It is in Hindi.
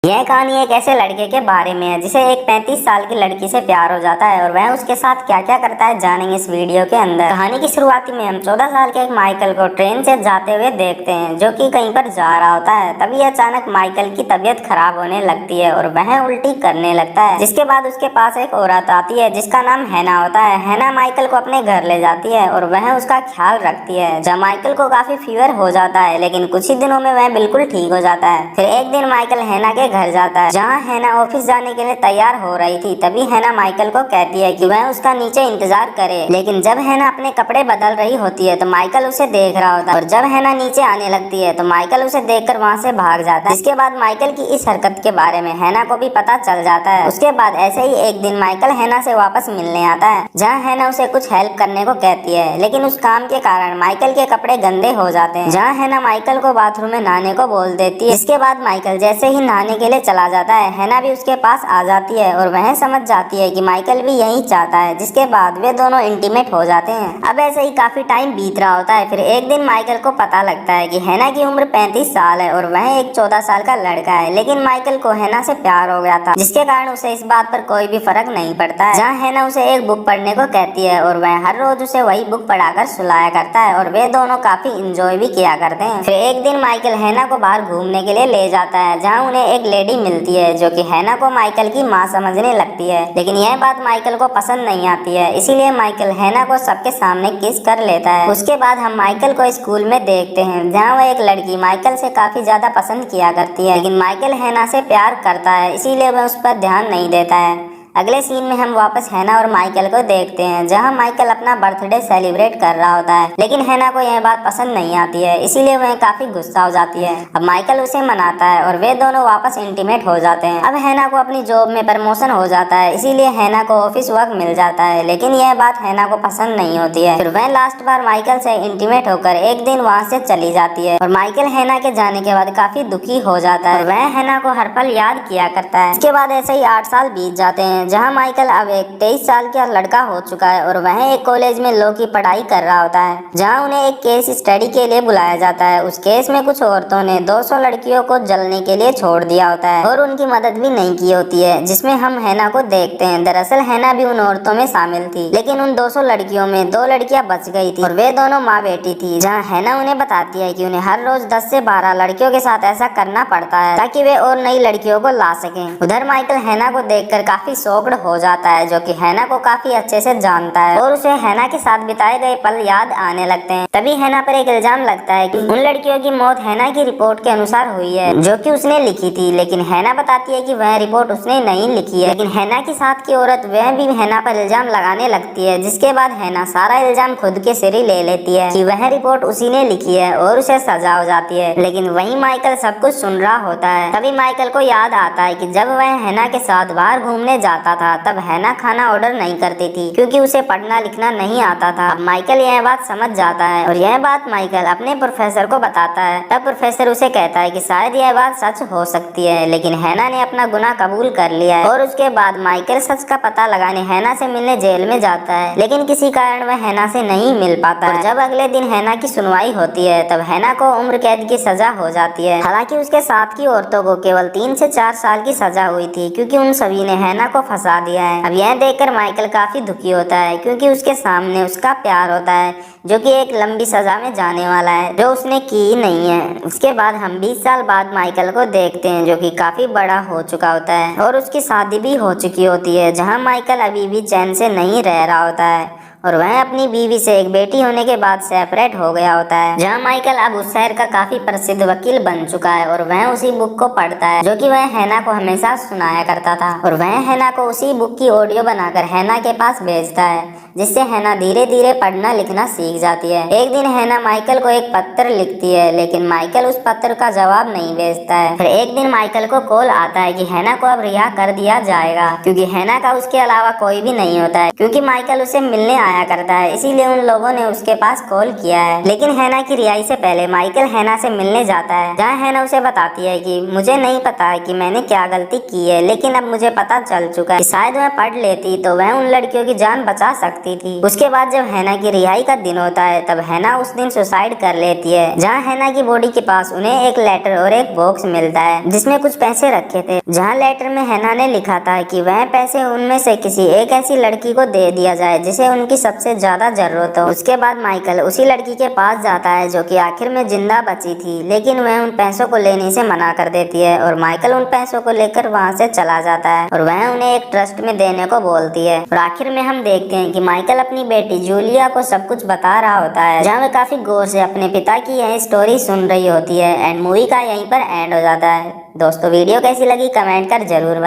यह कहानी एक ऐसे लड़के के बारे में है जिसे एक 35 साल की लड़की से प्यार हो जाता है और वह उसके साथ क्या क्या करता है जानेंगे इस वीडियो के अंदर। कहानी की शुरुआती में हम 14 साल के एक माइकल को ट्रेन से जाते हुए देखते हैं जो कि कहीं पर जा रहा होता है। तभी अचानक माइकल की तबीयत खराब होने लगती है और वह उल्टी करने लगता है, जिसके बाद उसके पास एक औरत आती है जिसका नाम हैना होता है। हैना माइकल को अपने घर ले जाती है और वह उसका ख्याल रखती है। जब माइकल को काफी फीवर हो जाता है लेकिन कुछ ही दिनों में वह बिल्कुल ठीक हो जाता है। फिर एक दिन माइकल हैना के घर जाता है जहाँ हैना ऑफिस जाने के लिए तैयार हो रही थी। तभी हैना माइकल को कहती है कि वह उसका नीचे इंतजार करे, लेकिन जब हैना अपने कपड़े बदल रही होती है तो माइकल उसे देख रहा होता है और जब हैना नीचे आने लगती है तो माइकल उसे देखकर वहाँ से भाग जाता है। इसके बाद माइकल की इस हरकत के बारे में हैना को भी पता चल जाता है। उसके बाद ऐसे ही एक दिन माइकल हैना से वापस मिलने आता है जहाँ हैना उसे कुछ हेल्प करने को कहती है, लेकिन उस काम के कारण माइकल के कपड़े गंदे हो जाते हैं। जहाँ हैना माइकल को बाथरूम में नहाने को बोल देती है। इसके बाद माइकल जैसे ही नहाने के लिए चला जाता है हैना भी उसके पास आ जाती है और वह समझ जाती है कि माइकल भी यही चाहता है, जिसके बाद वे दोनों इंटीमेट हो जाते हैं। अब ऐसे ही काफी टाइम बीत रहा होता है। फिर एक दिन माइकल को पता लगता है कि हैना की उम्र 35 साल है और वह एक 14 साल का लड़का है, लेकिन माइकल को हैना से प्यार हो गया था, जिसके कारण उसे इस बात पर कोई भी फर्क नहीं पड़ता है। जहाँ हैना उसे एक बुक पढ़ने को कहती है और वह हर रोज उसे वही बुक पढ़ाकर सुलाया करता है और वे दोनों काफी इंजॉय भी किया करते हैं। फिर एक दिन माइकल हैना को बाहर घूमने के लिए ले जाता है जहाँ उन्हें एक लेडी मिलती है जो कि हैना को माइकल की माँ समझने लगती है, लेकिन यह बात माइकल को पसंद नहीं आती है। इसीलिए माइकल हैना को सबके सामने किस कर लेता है। उसके बाद हम माइकल को स्कूल में देखते हैं जहाँ वह एक लड़की माइकल से काफी ज्यादा पसंद किया करती है, लेकिन माइकल हैना से प्यार करता है इसीलिए वह उस पर ध्यान नहीं देता है। अगले सीन में हम वापस हैना और माइकल को देखते हैं जहां माइकल अपना बर्थडे सेलिब्रेट कर रहा होता है, लेकिन हैना को यह बात पसंद नहीं आती है इसीलिए वह काफी गुस्सा हो जाती है। अब माइकल उसे मनाता है और वे दोनों वापस इंटीमेट हो जाते हैं। अब हैना को अपनी जॉब में प्रमोशन हो जाता है इसीलिए हैना को ऑफिस वर्क मिल जाता है, लेकिन यह बात हैना को पसंद नहीं होती है। फिर वह लास्ट बार माइकल से इंटीमेट होकर एक दिन वहाँ से चली जाती है और माइकल हैना के जाने के बाद काफी दुखी हो जाता है। वह हैना को हर पल याद किया करता है। इसके बाद ऐसे ही 8 साल बीत जाते हैं जहां माइकल अब एक 23 साल का लड़का हो चुका है और वह एक कॉलेज में लॉ की पढ़ाई कर रहा होता है जहां उन्हें एक केस स्टडी के लिए बुलाया जाता है। उस केस में कुछ औरतों ने 200 लड़कियों को जलने के लिए छोड़ दिया होता है और उनकी मदद भी नहीं की होती है, जिसमें हम हैना को देखते हैं। दरअसल हैना भी उन औरतों में शामिल थी, लेकिन उन 200 लड़कियों में 2 लड़कियां बच गई थी और वे दोनों माँ बेटी थी। जहाँ हैना उन्हें बताती है कि उन्हें हर रोज 10 से 12 लड़कियों के साथ ऐसा करना पड़ता है ताकि वे और नई लड़कियों को ला सकें। उधर माइकल हैना को देखकर काफी शॉक्ड हो जाता है जो कि हैना को काफी अच्छे से जानता है और उसे हैना के साथ बिताए गए पल याद आने लगते हैं। तभी हैना पर एक इल्जाम लगता है कि उन लड़कियों की मौत हैना की रिपोर्ट के अनुसार हुई है जो कि उसने लिखी थी, लेकिन हैना बताती है कि वह रिपोर्ट उसने नहीं लिखी है। लेकिन हैना के साथ की औरत वह भी हैना पर इल्जाम लगाने लगती है, जिसके बाद हैना सारा इल्जाम खुद के सिर ही ले लेती है कि वह रिपोर्ट उसी ने लिखी है और उसे सजा हो जाती है। लेकिन वही माइकल सब कुछ सुन रहा होता है। तभी माइकल को याद आता है कि जब वह हैना के साथ बाहर घूमने जाता था तब हैना खाना ऑर्डर नहीं करती थी क्योंकि उसे पढ़ना लिखना नहीं आता था। अब माइकल यह बात समझ जाता है और यह बात माइकल अपने प्रोफेसर को बताता है। तब प्रोफेसर उसे कहता है कि शायद यह बात सच हो सकती है, लेकिन हैना ने अपना गुनाह कबूल कर लिया है। और उसके बाद माइकल सच का पता लगाने हैना से मिलने जेल में जाता है, लेकिन किसी कारण वह हैना से नहीं मिल पाता है। जब अगले दिन हैना की सुनवाई होती है तब हैना को उम्र कैद की सजा हो जाती है। हालांकि उसके साथ की औरतों को केवल 3 से 4 साल की सजा हुई थी क्योंकि उन सभी ने हैना को फंसा दिया है। अब यह देखकर माइकल काफी दुखी होता है क्योंकि उसके सामने उसका प्यार होता है जो कि एक लंबी सजा में जाने वाला है जो उसने की नहीं है। उसके बाद हम 20 साल बाद माइकल को देखते हैं जो कि काफी बड़ा हो चुका होता है और उसकी शादी भी हो चुकी होती है, जहां माइकल अभी भी चैन से नहीं रह रहा होता है और वह अपनी बीवी से एक बेटी होने के बाद सेपरेट हो गया होता है। जहाँ माइकल अब उस शहर का काफी प्रसिद्ध वकील बन चुका है और वह उसी बुक को पढ़ता है जो कि वह हैना को हमेशा सुनाया करता था और वह हैना को उसी बुक की ऑडियो बनाकर हैना के पास भेजता है, जिससे हैना धीरे धीरे पढ़ना लिखना सीख जाती है। एक दिन हैना माइकल को एक पत्र लिखती है, लेकिन माइकल उस पत्र का जवाब नहीं भेजता है। फिर एक दिन माइकल को कॉल आता है कि हैना को अब रिहा कर दिया जाएगा क्योंकि हैना का उसके अलावा कोई भी नहीं होता है, क्योंकि माइकल उसे मिलने आया करता है, इसीलिए उन लोगों ने उसके पास कॉल किया है। लेकिन हैना की रिहाई से पहले माइकल हैना से मिलने जाता है, जहाँ हैना उसे बताती है कि मुझे नहीं पता है कि मैंने क्या गलती की है, लेकिन अब मुझे पता चल चुका है कि शायद मैं पढ़ लेती तो वह उन लड़कियों की जान बचा सकती थी। उसके बाद जब हैना की रिहाई का दिन होता है तब हैना उस दिन सुसाइड कर लेती है, जहाँ हैना की बॉडी के पास उन्हें एक लेटर और एक बॉक्स मिलता है जिसमें कुछ पैसे रखे थे, जहाँ लेटर में हैना ने लिखा था कि वह पैसे उनमें से किसी एक ऐसी लड़की को दे दिया जाए जिसे उनकी सबसे ज्यादा जरूरत हो। उसके बाद माइकल उसी लड़की के पास जाता है जो कि आखिर में जिंदा बची थी, लेकिन वह उन पैसों को लेने से मना कर देती है और माइकल उन पैसों को लेकर वहाँ से चला जाता है और वह उन्हें एक ट्रस्ट में देने को बोलती है। और आखिर में हम देखते हैं कि माइकल अपनी बेटी जूलिया को सब कुछ बता रहा होता है, जहाँ वह काफी गौर से अपने पिता की यह स्टोरी सुन रही होती है एंड मूवी का यहीं पर एंड हो जाता है। दोस्तों वीडियो कैसी लगी कमेंट कर जरूर बताएं।